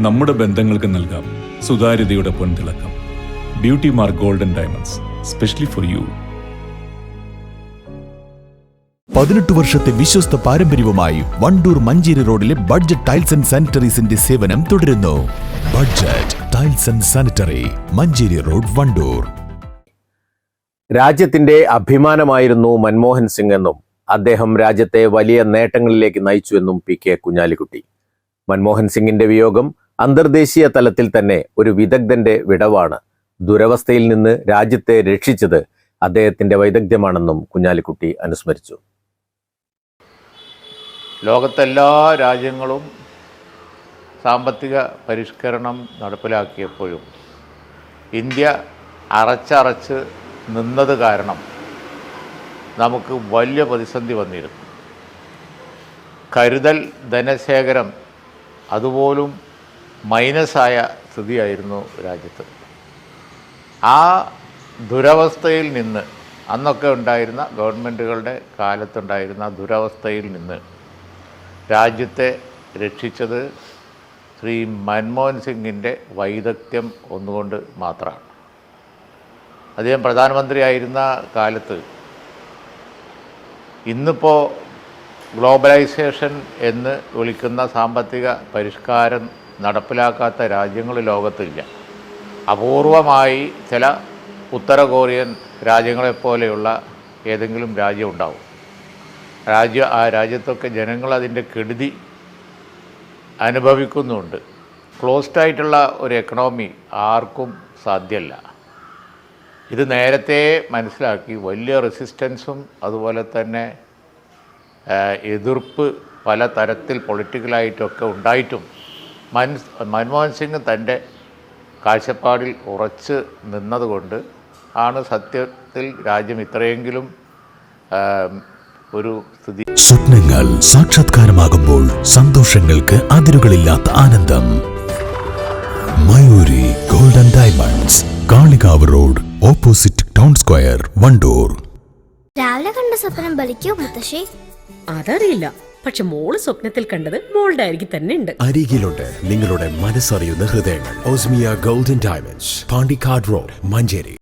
നമ്മുടെ ബന്ധങ്ങൾക്ക് നൽകാം സുതാര്യതയുടെ പൊൻതിളക്കം. Beauty mark golden diamonds, specially for you. 18 വർഷത്തെ വിശ്വസ്ത പാരമ്പര്യവുമായി വണ്ടൂർ മഞ്ചേരി റോഡിലെ ബഡ്ജറ്റ് ടൈൽസ് ആൻഡ് സാനിറ്ററീസിന്റെ സേവനം തുടരുന്നു. Budget tiles and sanitary, Manjeri road, Wandoor. രാജ്യത്തിന്റെ അഭിമാനമായിരുന്നു മൻമോഹൻ സിംഗ് എന്നും അദ്ദേഹം രാജ്യത്തെ വലിയ നേട്ടങ്ങളിലേക്ക് നയിച്ചുവെന്നും PK കുഞ്ഞാലിക്കുട്ടി. മൻമോഹൻ സിംഗിന്റെ വിയോഗം അന്തർദേശീയ തലത്തിൽ തന്നെ ഒരു വിദഗ്ധന്റെ വിടവാണ്. ദുരവസ്ഥയിൽ നിന്ന് രാജ്യത്തെ രക്ഷിച്ചത് അദ്ദേഹത്തിന്റെ വൈദഗ്ധ്യമാണെന്നും കുഞ്ഞാലിക്കുട്ടി അനുസ്മരിച്ചു. ലോകത്തെല്ലാ രാജ്യങ്ങളും സാമ്പത്തിക പരിഷ്കരണം നടപ്പിലാക്കിയപ്പോഴും ഇന്ത്യ അറച്ചറച്ച് നിന്നത് കാരണം നമുക്ക് വലിയ പ്രതിസന്ധി വന്നിരുന്നു. കരുതൽ ധനശേഖരം അതുപോലും മൈനസായ സ്ഥിതിയായിരുന്നു രാജ്യത്ത്. ആ ദുരവസ്ഥയിൽ നിന്ന്, അന്നൊക്കെ ഉണ്ടായിരുന്ന ഗവൺമെൻറ്റുകളുടെ കാലത്തുണ്ടായിരുന്ന ദുരവസ്ഥയിൽ നിന്ന് രാജ്യത്തെ രക്ഷിച്ചത് ശ്രീ മൻമോഹൻ സിംഗിൻ്റെ വൈദഗ്ധ്യം ഒന്നുകൊണ്ട് മാത്രമാണ്. അദ്ദേഹം പ്രധാനമന്ത്രിയായിരുന്ന കാലത്ത് ഇന്നിപ്പോൾ ഗ്ലോബലൈസേഷൻ എന്ന് വിളിക്കുന്ന സാമ്പത്തിക പരിഷ്കാരം നടപ്പിലാക്കാത്ത രാജ്യങ്ങൾ ലോകത്തില്ല. അപൂർവമായി ചില ഉത്തര കൊറിയൻ രാജ്യങ്ങളെപ്പോലെയുള്ള ഏതെങ്കിലും രാജ്യം ഉണ്ടാവും. ആ രാജ്യത്തൊക്കെ ജനങ്ങൾ അതിൻ്റെ കെടുതി അനുഭവിക്കുന്നുണ്ട്. ക്ലോസ്ഡ് ആയിട്ടുള്ള ഒരു എക്കണോമി ആർക്കും സാധ്യമല്ല. ഇത് നേരത്തെ മനസ്സിലാക്കി വലിയ റെസിസ്റ്റൻസും അതുപോലെ തന്നെ എതിർപ്പ് പല തരത്തിൽ പൊളിറ്റിക്കലായിട്ടൊക്കെ ഉണ്ടായിട്ടും മൻമോഹൻ സിംഗ് തൻ്റെ കാഴ്ചപ്പാടിൽ ഉറച്ച് നിന്നതുകൊണ്ട് ആണ് സത്യത്തിൽ രാജ്യം ഇത്രയെങ്കിലും ഒരു സ്ഥിതി. സ്വപ്നങ്ങൾ സാക്ഷാത്കാരമാകുമ്പോൾ സന്തോഷങ്ങൾക്ക് അതിരുകളില്ലാത്ത ആനന്ദം. Mayuri golden diamonds, Kalikavu road, opposite town square, Wandoor. രാവിലെ കണ്ട സ്വപ്നം ബലിക്കോ മുത്തശ്ശി? അതറിയില്ല, പക്ഷെ മോള് സ്വപ്നത്തിൽ കണ്ടത് മോളുടെ അരികിൽ തന്നെ ഉണ്ട്. അരികിലുണ്ട് നിങ്ങളുടെ മനസ്സറിയുന്ന ഹൃദയങ്ങൾ. Osmia golden diamonds, Pandikkad road, Manjeri.